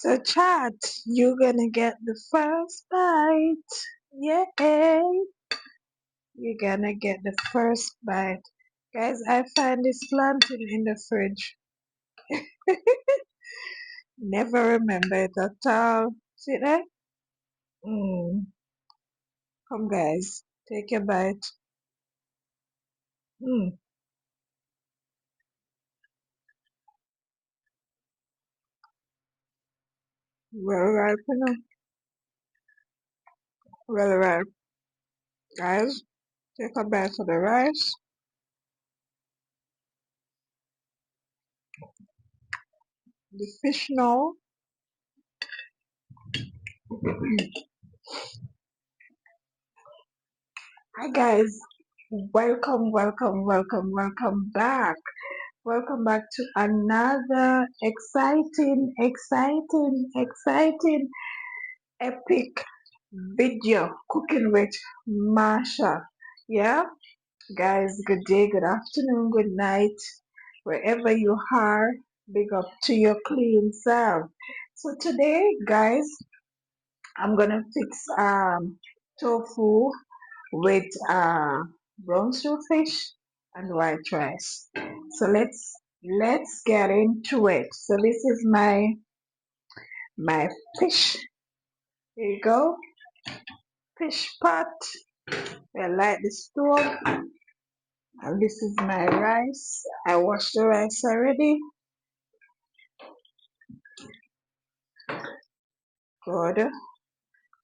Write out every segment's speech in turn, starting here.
So chat, you're gonna get the first bite. Yay! You're gonna get the first bite. Guys, I find this plantain in the fridge. Never remember it at all. See that? Mm. Come guys, take a bite. Mm. Well ripe, you know. Well ripe. Guys, take a bite of the rice. The fish now. Hi guys. Welcome back. Welcome back to another exciting, epic video cooking with Marsha. Yeah, guys, good day, good afternoon, good night, wherever you are. Big up to your clean self. So today, guys, I'm gonna fix tofu with brown stew fish and white rice. So let's get into it. So this is my fish. Here you go, fish pot. I light the stove, and this is my rice. I washed the rice already. Good.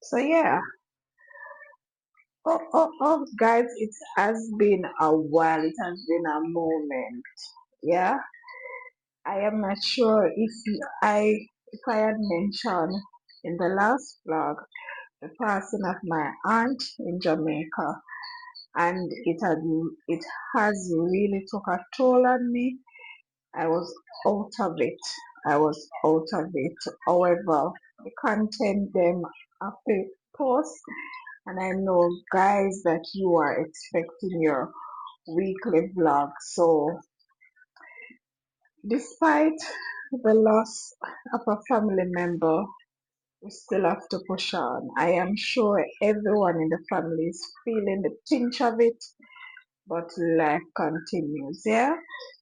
So yeah. Guys, it has been a while. It has been a moment. Yeah. I am not sure if I had mentioned in the last vlog the passing of my aunt in Jamaica, and it has really took a toll on me. I was out of it. I was out of it. However, the content them after post, and I know guys that you are expecting your weekly vlog. So despite the loss of a family member, we still have to push on. I am sure everyone in the family is feeling the pinch of it, but life continues. Yeah.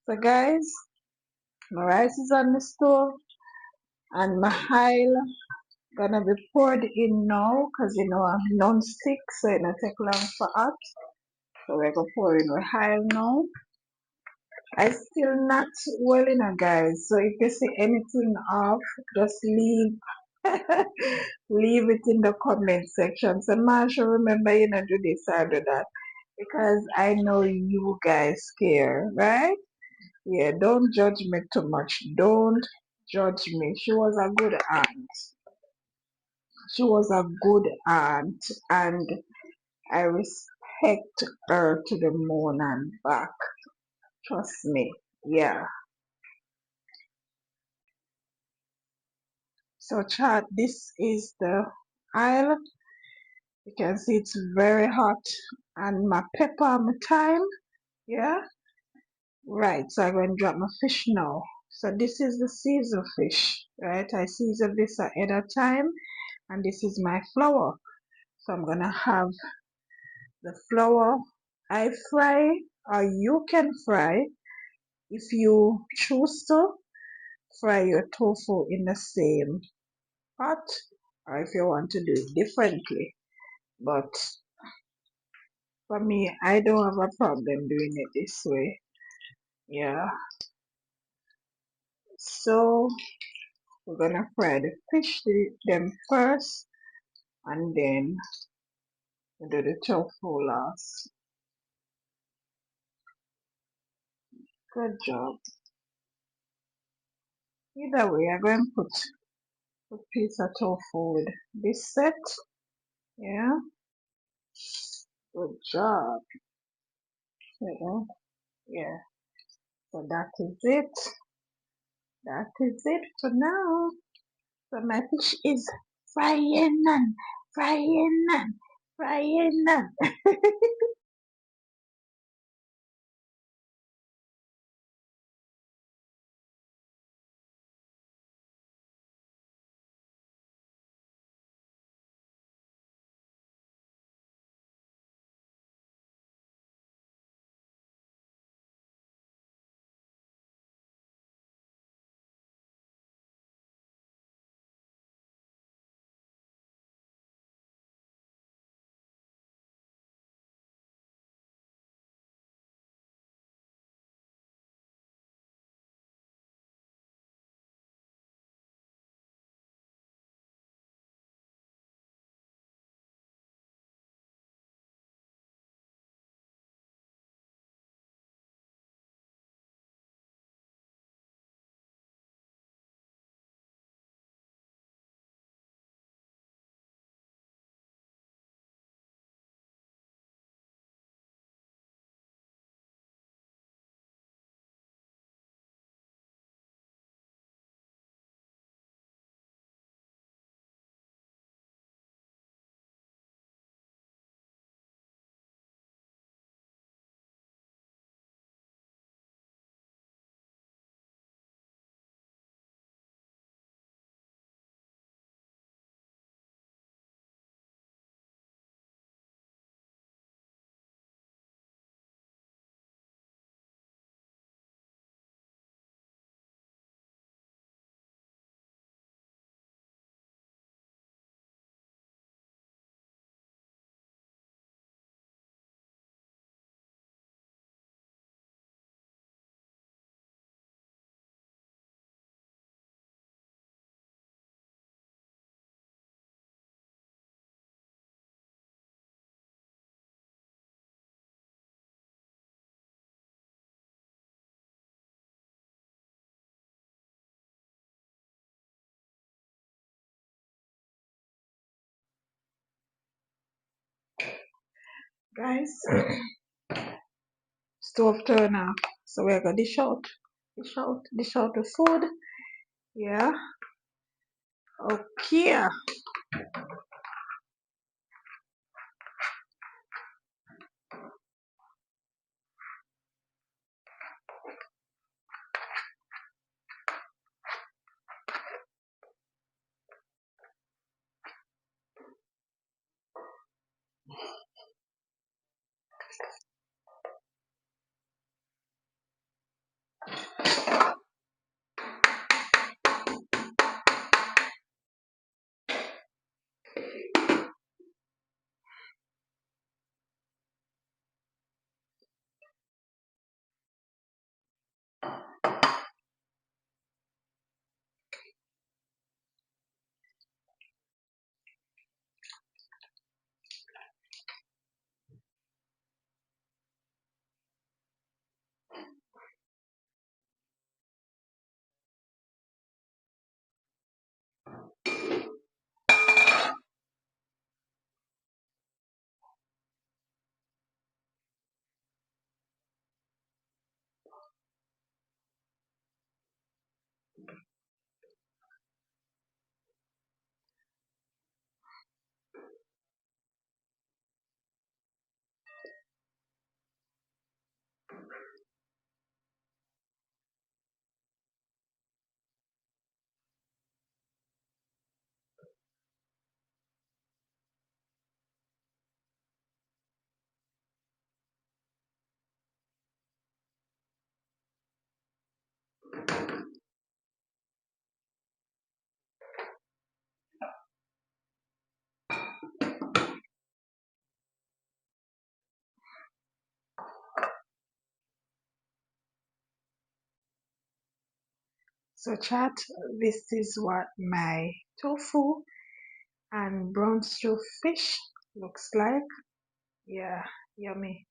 So guys, my rice is on the stove and my oil gonna be poured in now because you know I'm non-stick, so it not take long for hot. So we're gonna pour in the oil now. I still not well enough, guys. So if you see anything off, just leave leave it in the comment section. So Marsha, remember you know do this or do that. Because I know you guys care, right? Yeah, don't judge me too much. Don't judge me. She was a good aunt. She was a good aunt, and I respect her to the moon and back. Trust me. Yeah. So chat, this is the aisle. You can see it's very hot, and my pepper and my thyme. Yeah. Right. So I'm going to drop my fish now. So this is the Caesar fish, right? I season this ahead of time, and this is my flour. So I'm gonna have the flour. I fry, or you can fry if you choose to fry your tofu in the same pot, or if you want to do it differently. But for me, I don't have a problem doing it this way. Yeah. So we're gonna fry the fish them first, and then we do the tofu last. Good job. Either way, I'm going to put a piece of tofu with this set. Yeah. Good job. Yeah. Yeah. So that is it. That is it for now. So my fish is frying and frying and frying and Guys, stove turn off. So we're gonna dish out the food. Yeah. Okay. So chat, this is what my tofu and brown stew fish looks like. Yeah, yummy.